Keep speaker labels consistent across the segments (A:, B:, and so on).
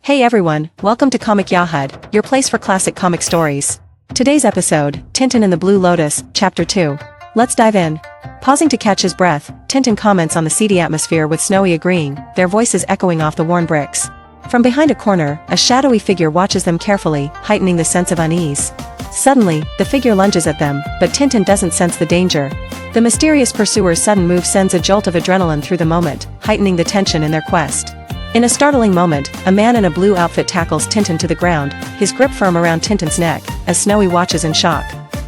A: Hey everyone, welcome to Comic Yahud, your place for classic comic stories. Today's episode, Tintin and the Blue Lotus, Chapter 2. Let's dive in. Pausing to catch his breath, Tintin comments on the seedy atmosphere with Snowy agreeing, their voices echoing off the worn bricks. From behind a corner, a shadowy figure watches them carefully, heightening the sense of unease. Suddenly, the figure lunges at them, but Tintin doesn't sense the danger. The mysterious pursuer's sudden move sends a jolt of adrenaline through the moment, heightening the tension in their quest. In a startling moment, a man in a blue outfit tackles Tintin to the ground, his grip firm around Tintin's neck, as Snowy watches in shock.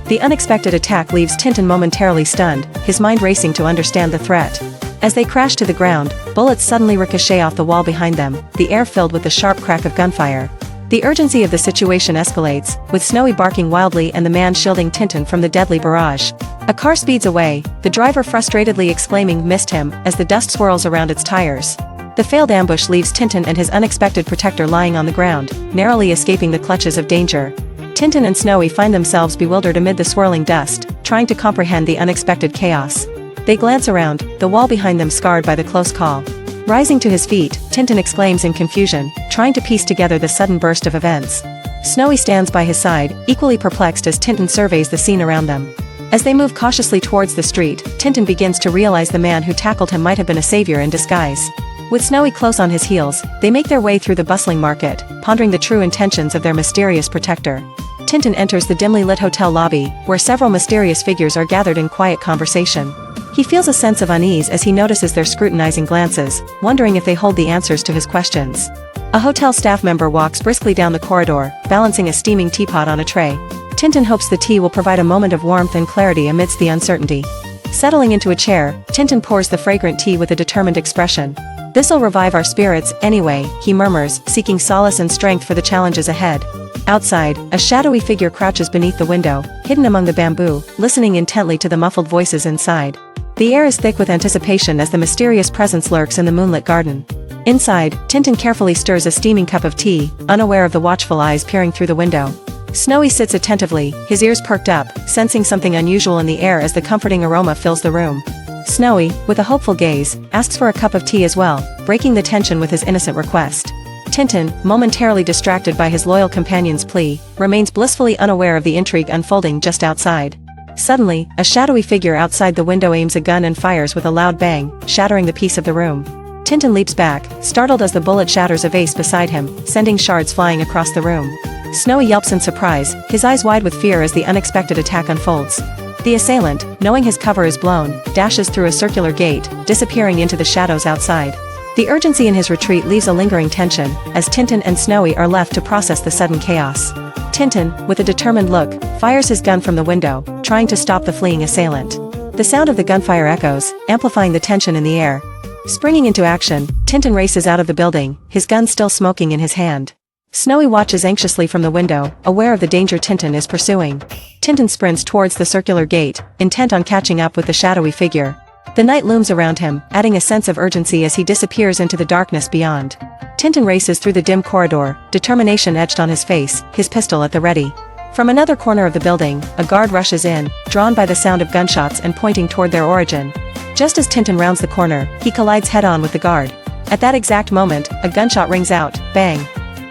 A: The unexpected attack leaves Tintin momentarily stunned, his mind racing to understand the threat. As they crash to the ground, bullets suddenly ricochet off the wall behind them, the air filled with the sharp crack of gunfire. The urgency of the situation escalates, with Snowy barking wildly and the man shielding Tintin from the deadly barrage. A car speeds away, the driver frustratedly exclaiming "missed him" as the dust swirls around its tires. The failed ambush leaves Tintin and his unexpected protector lying on the ground, narrowly escaping the clutches of danger. Tintin and Snowy find themselves bewildered amid the swirling dust, trying to comprehend the unexpected chaos. They glance around, the wall behind them scarred by the close call. Rising to his feet, Tintin exclaims in confusion, trying to piece together the sudden burst of events. Snowy stands by his side, equally perplexed as Tintin surveys the scene around them. As they move cautiously towards the street, Tintin begins to realize the man who tackled him might have been a savior in disguise. With Snowy close on his heels, they make their way through the bustling market, pondering the true intentions of their mysterious protector. Tintin enters the dimly lit hotel lobby, where several mysterious figures are gathered in quiet conversation. He feels a sense of unease as he notices their scrutinizing glances, wondering if they hold the answers to his questions. A hotel staff member walks briskly down the corridor, balancing a steaming teapot on a tray. Tintin hopes the tea will provide a moment of warmth and clarity amidst the uncertainty. Settling into a chair, Tintin pours the fragrant tea with a determined expression. "This'll revive our spirits, anyway," he murmurs, seeking solace and strength for the challenges ahead. Outside, a shadowy figure crouches beneath the window, hidden among the bamboo, listening intently to the muffled voices inside. The air is thick with anticipation as the mysterious presence lurks in the moonlit garden. Inside, Tintin carefully stirs a steaming cup of tea, unaware of the watchful eyes peering through the window. Snowy sits attentively, his ears perked up, sensing something unusual in the air as the comforting aroma fills the room. Snowy, with a hopeful gaze, asks for a cup of tea as well, breaking the tension with his innocent request. Tintin, momentarily distracted by his loyal companion's plea, remains blissfully unaware of the intrigue unfolding just outside. Suddenly, a shadowy figure outside the window aims a gun and fires with a loud bang, shattering the peace of the room. Tintin leaps back, startled as the bullet shatters a vase beside him, sending shards flying across the room. Snowy yelps in surprise, his eyes wide with fear as the unexpected attack unfolds. The assailant, knowing his cover is blown, dashes through a circular gate, disappearing into the shadows outside. The urgency in his retreat leaves a lingering tension, as Tintin and Snowy are left to process the sudden chaos. Tintin, with a determined look, fires his gun from the window, trying to stop the fleeing assailant. The sound of the gunfire echoes, amplifying the tension in the air. Springing into action, Tintin races out of the building, his gun still smoking in his hand. Snowy watches anxiously from the window, aware of the danger Tintin is pursuing. Tintin sprints towards the circular gate, intent on catching up with the shadowy figure. The night looms around him, adding a sense of urgency as he disappears into the darkness beyond. Tintin races through the dim corridor, determination etched on his face, his pistol at the ready. From another corner of the building, a guard rushes in, drawn by the sound of gunshots and pointing toward their origin. Just as Tintin rounds the corner, he collides head-on with the guard. At that exact moment, a gunshot rings out, bang,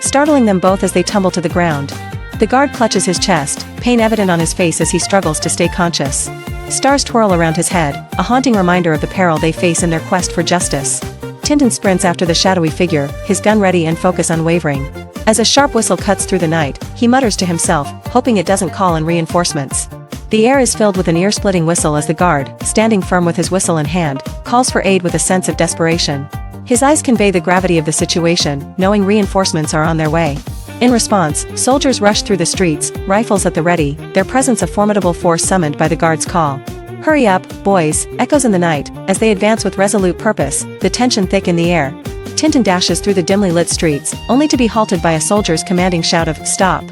A: startling them both as they tumble to the ground. The guard clutches his chest, pain evident on his face as he struggles to stay conscious. Stars twirl around his head, a haunting reminder of the peril they face in their quest for justice. Tintin sprints after the shadowy figure, his gun ready and focus unwavering. As a sharp whistle cuts through the night, he mutters to himself, hoping it doesn't call in reinforcements. The air is filled with an ear-splitting whistle as the guard, standing firm with his whistle in hand, calls for aid with a sense of desperation. His eyes convey the gravity of the situation, knowing reinforcements are on their way. In response, soldiers rush through the streets, rifles at the ready, their presence a formidable force summoned by the guard's call. "Hurry up, boys," echoes in the night, as they advance with resolute purpose, the tension thick in the air. Tintin dashes through the dimly lit streets, only to be halted by a soldier's commanding shout of "Stop."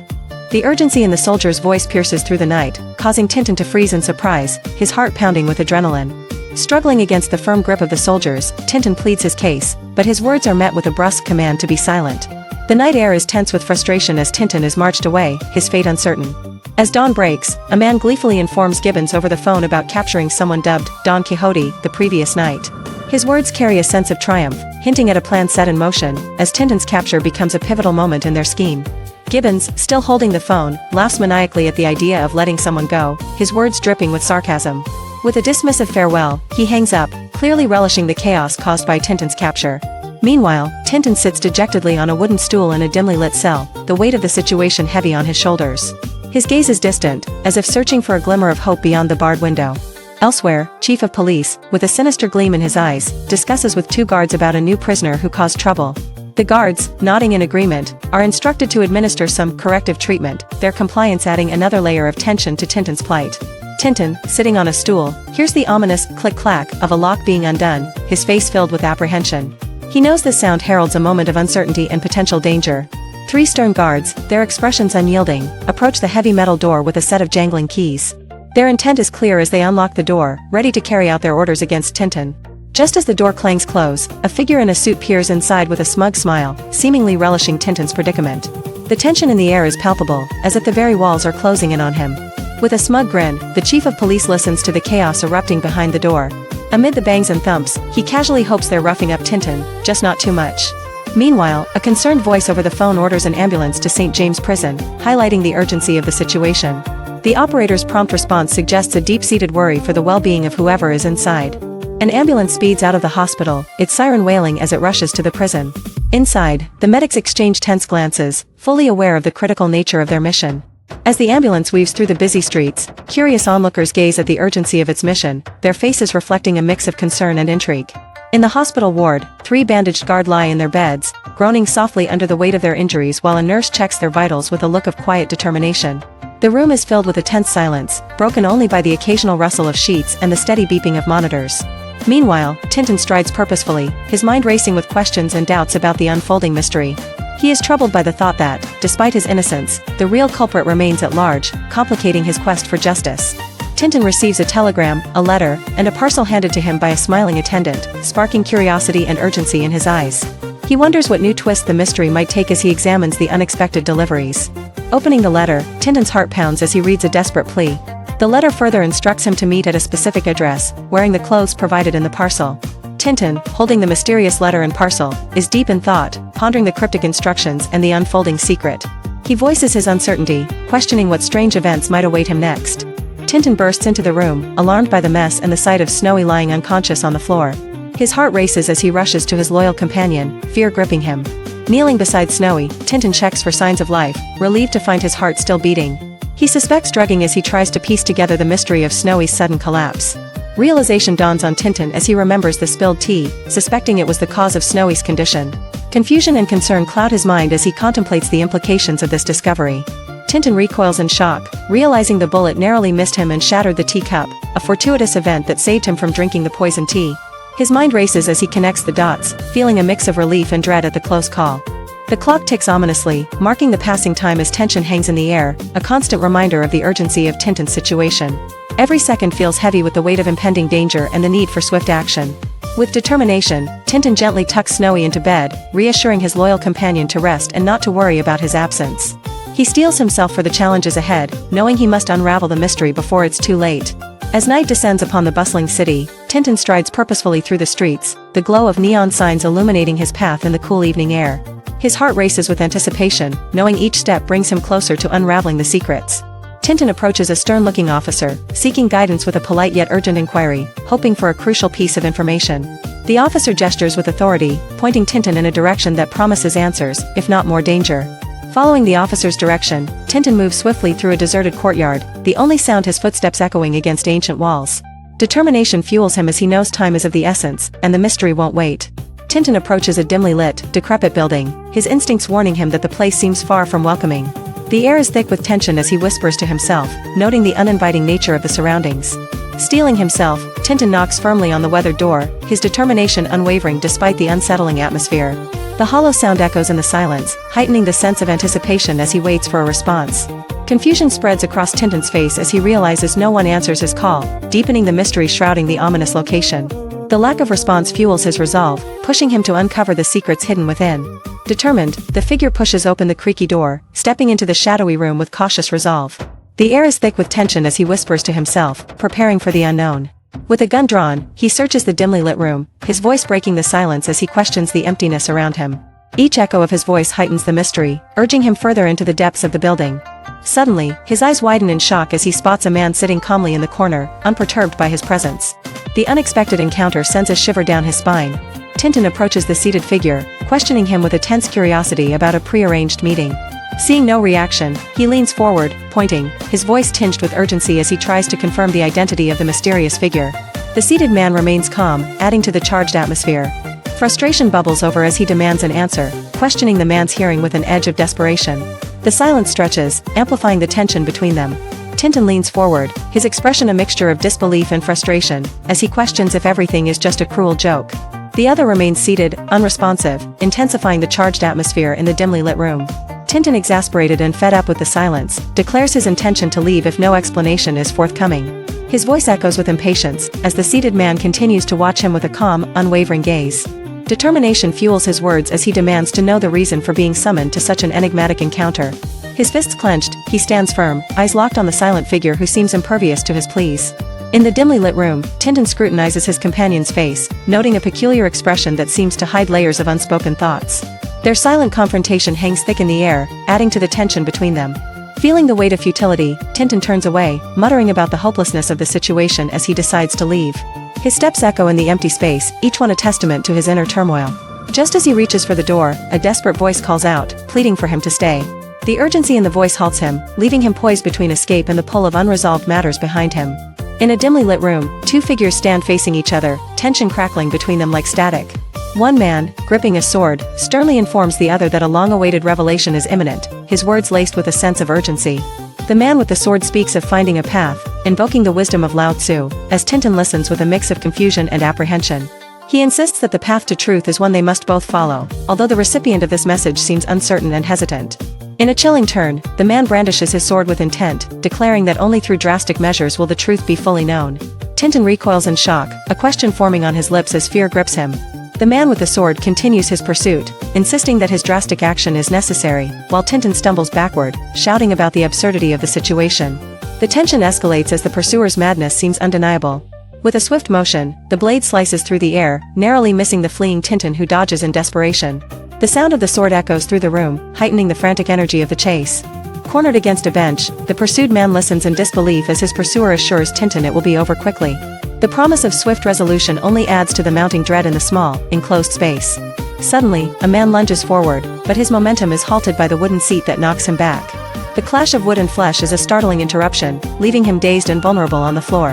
A: The urgency in the soldier's voice pierces through the night, causing Tintin to freeze in surprise, his heart pounding with adrenaline. Struggling against the firm grip of the soldiers, Tintin pleads his case, but his words are met with a brusque command to be silent. The night air is tense with frustration as Tintin is marched away, his fate uncertain. As dawn breaks, a man gleefully informs Gibbons over the phone about capturing someone dubbed Don Quixote the previous night. His words carry a sense of triumph, hinting at a plan set in motion, as Tintin's capture becomes a pivotal moment in their scheme. Gibbons, still holding the phone, laughs maniacally at the idea of letting someone go, his words dripping with sarcasm. With a dismissive farewell, he hangs up, clearly relishing the chaos caused by Tintin's capture. Meanwhile, Tintin sits dejectedly on a wooden stool in a dimly lit cell, the weight of the situation heavy on his shoulders. His gaze is distant, as if searching for a glimmer of hope beyond the barred window. Elsewhere, Chief of Police, with a sinister gleam in his eyes, discusses with two guards about a new prisoner who caused trouble. The guards, nodding in agreement, are instructed to administer some corrective treatment, their compliance adding another layer of tension to Tintin's plight. Tintin, sitting on a stool, hears the ominous click-clack of a lock being undone, his face filled with apprehension. He knows this sound heralds a moment of uncertainty and potential danger. Three stern guards, their expressions unyielding, approach the heavy metal door with a set of jangling keys. Their intent is clear as they unlock the door, ready to carry out their orders against Tintin. Just as the door clangs close, a figure in a suit peers inside with a smug smile, seemingly relishing Tintin's predicament. The tension in the air is palpable, as if the very walls are closing in on him. With a smug grin, the Chief of Police listens to the chaos erupting behind the door. Amid the bangs and thumps, he casually hopes they're roughing up Tintin, just not too much. Meanwhile, a concerned voice over the phone orders an ambulance to St. James Prison, highlighting the urgency of the situation. The operator's prompt response suggests a deep-seated worry for the well-being of whoever is inside. An ambulance speeds out of the hospital, its siren wailing as it rushes to the prison. Inside, the medics exchange tense glances, fully aware of the critical nature of their mission. As the ambulance weaves through the busy streets, curious onlookers gaze at the urgency of its mission, their faces reflecting a mix of concern and intrigue. In the hospital ward, three bandaged guards lie in their beds, groaning softly under the weight of their injuries while a nurse checks their vitals with a look of quiet determination. The room is filled with a tense silence, broken only by the occasional rustle of sheets and the steady beeping of monitors. Meanwhile, Tintin strides purposefully, his mind racing with questions and doubts about the unfolding mystery. He is troubled by the thought that, despite his innocence, the real culprit remains at large, complicating his quest for justice. Tintin receives a telegram, a letter, and a parcel handed to him by a smiling attendant, sparking curiosity and urgency in his eyes. He wonders what new twist the mystery might take as he examines the unexpected deliveries. Opening the letter, Tintin's heart pounds as he reads a desperate plea. The letter further instructs him to meet at a specific address, wearing the clothes provided in the parcel. Tintin, holding the mysterious letter and parcel, is deep in thought, pondering the cryptic instructions and the unfolding secret. He voices his uncertainty, questioning what strange events might await him next. Tintin bursts into the room, alarmed by the mess and the sight of Snowy lying unconscious on the floor. His heart races as he rushes to his loyal companion, fear gripping him. Kneeling beside Snowy, Tintin checks for signs of life, relieved to find his heart still beating. He suspects drugging as he tries to piece together the mystery of Snowy's sudden collapse. Realization dawns on Tintin as he remembers the spilled tea, suspecting it was the cause of Snowy's condition. Confusion and concern cloud his mind as he contemplates the implications of this discovery. Tintin recoils in shock, realizing the bullet narrowly missed him and shattered the teacup, a fortuitous event that saved him from drinking the poison tea. His mind races as he connects the dots, feeling a mix of relief and dread at the close call. The clock ticks ominously, marking the passing time as tension hangs in the air, a constant reminder of the urgency of Tintin's situation. Every second feels heavy with the weight of impending danger and the need for swift action. With determination, Tintin gently tucks Snowy into bed, reassuring his loyal companion to rest and not to worry about his absence. He steels himself for the challenges ahead, knowing he must unravel the mystery before it's too late. As night descends upon the bustling city, Tintin strides purposefully through the streets, the glow of neon signs illuminating his path in the cool evening air. His heart races with anticipation, knowing each step brings him closer to unraveling the secrets. Tintin approaches a stern-looking officer, seeking guidance with a polite yet urgent inquiry, hoping for a crucial piece of information. The officer gestures with authority, pointing Tintin in a direction that promises answers, if not more danger. Following the officer's direction, Tintin moves swiftly through a deserted courtyard, the only sound his footsteps echoing against ancient walls. Determination fuels him as he knows time is of the essence, and the mystery won't wait. Tintin approaches a dimly lit, decrepit building, his instincts warning him that the place seems far from welcoming. The air is thick with tension as he whispers to himself, noting the uninviting nature of the surroundings. Steeling himself, Tintin knocks firmly on the weathered door, his determination unwavering despite the unsettling atmosphere. The hollow sound echoes in the silence, heightening the sense of anticipation as he waits for a response. Confusion spreads across Tintin's face as he realizes no one answers his call, deepening the mystery shrouding the ominous location. The lack of response fuels his resolve, pushing him to uncover the secrets hidden within. Determined, the figure pushes open the creaky door, stepping into the shadowy room with cautious resolve. The air is thick with tension as he whispers to himself, preparing for the unknown. With a gun drawn, he searches the dimly lit room, his voice breaking the silence as he questions the emptiness around him. Each echo of his voice heightens the mystery, urging him further into the depths of the building. Suddenly, his eyes widen in shock as he spots a man sitting calmly in the corner, unperturbed by his presence. The unexpected encounter sends a shiver down his spine. Tintin approaches the seated figure, questioning him with a tense curiosity about a prearranged meeting. Seeing no reaction, he leans forward, pointing, his voice tinged with urgency as he tries to confirm the identity of the mysterious figure. The seated man remains calm, adding to the charged atmosphere. Frustration bubbles over as he demands an answer, questioning the man's hearing with an edge of desperation. The silence stretches, amplifying the tension between them. Tintin leans forward, his expression a mixture of disbelief and frustration, as he questions if everything is just a cruel joke. The other remains seated, unresponsive, intensifying the charged atmosphere in the dimly lit room. Tintin, exasperated and fed up with the silence, declares his intention to leave if no explanation is forthcoming. His voice echoes with impatience, as the seated man continues to watch him with a calm, unwavering gaze. Determination fuels his words as he demands to know the reason for being summoned to such an enigmatic encounter. His fists clenched, he stands firm, eyes locked on the silent figure who seems impervious to his pleas. In the dimly lit room, Tintin scrutinizes his companion's face, noting a peculiar expression that seems to hide layers of unspoken thoughts. Their silent confrontation hangs thick in the air, adding to the tension between them. Feeling the weight of futility, Tintin turns away, muttering about the hopelessness of the situation as he decides to leave. His steps echo in the empty space, each one a testament to his inner turmoil. Just as he reaches for the door, a desperate voice calls out, pleading for him to stay. The urgency in the voice halts him, leaving him poised between escape and the pull of unresolved matters behind him. In a dimly lit room, two figures stand facing each other, tension crackling between them like static. One man, gripping a sword, sternly informs the other that a long-awaited revelation is imminent, his words laced with a sense of urgency. The man with the sword speaks of finding a path, invoking the wisdom of Lao Tzu, as Tintin listens with a mix of confusion and apprehension. He insists that the path to truth is one they must both follow, although the recipient of this message seems uncertain and hesitant. In a chilling turn, the man brandishes his sword with intent, declaring that only through drastic measures will the truth be fully known. Tintin recoils in shock, a question forming on his lips as fear grips him. The man with the sword continues his pursuit, insisting that his drastic action is necessary, while Tintin stumbles backward, shouting about the absurdity of the situation. The tension escalates as the pursuer's madness seems undeniable. With a swift motion, the blade slices through the air, narrowly missing the fleeing Tintin, who dodges in desperation. The sound of the sword echoes through the room, heightening the frantic energy of the chase. Cornered against a bench, the pursued man listens in disbelief as his pursuer assures Tintin it will be over quickly. The promise of swift resolution only adds to the mounting dread in the small, enclosed space. Suddenly, a man lunges forward, but his momentum is halted by the wooden seat that knocks him back. The clash of wood and flesh is a startling interruption, leaving him dazed and vulnerable on the floor.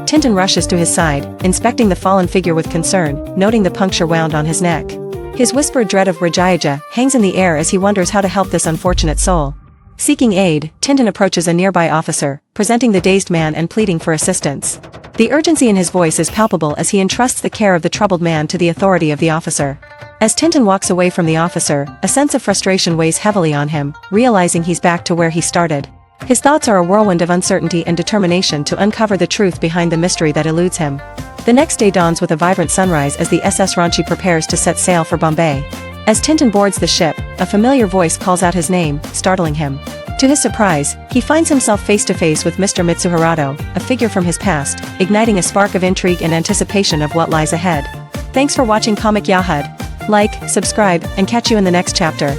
A: Tintin rushes to his side, inspecting the fallen figure with concern, noting the puncture wound on his neck. His whispered dread of Rajayaja hangs in the air as he wonders how to help this unfortunate soul. Seeking aid, Tintin approaches a nearby officer, presenting the dazed man and pleading for assistance. The urgency in his voice is palpable as he entrusts the care of the troubled man to the authority of the officer. As Tintin walks away from the officer, a sense of frustration weighs heavily on him, realizing he's back to where he started. His thoughts are a whirlwind of uncertainty and determination to uncover the truth behind the mystery that eludes him. The next day dawns with a vibrant sunrise as the SS Ranchi prepares to set sail for Bombay. As Tintin boards the ship, a familiar voice calls out his name, startling him. To his surprise, he finds himself face to face with Mr. Mitsuharato, a figure from his past, igniting a spark of intrigue and anticipation of what lies ahead. Thanks for watching Comic Yahad. Like, subscribe, and catch you in the next chapter.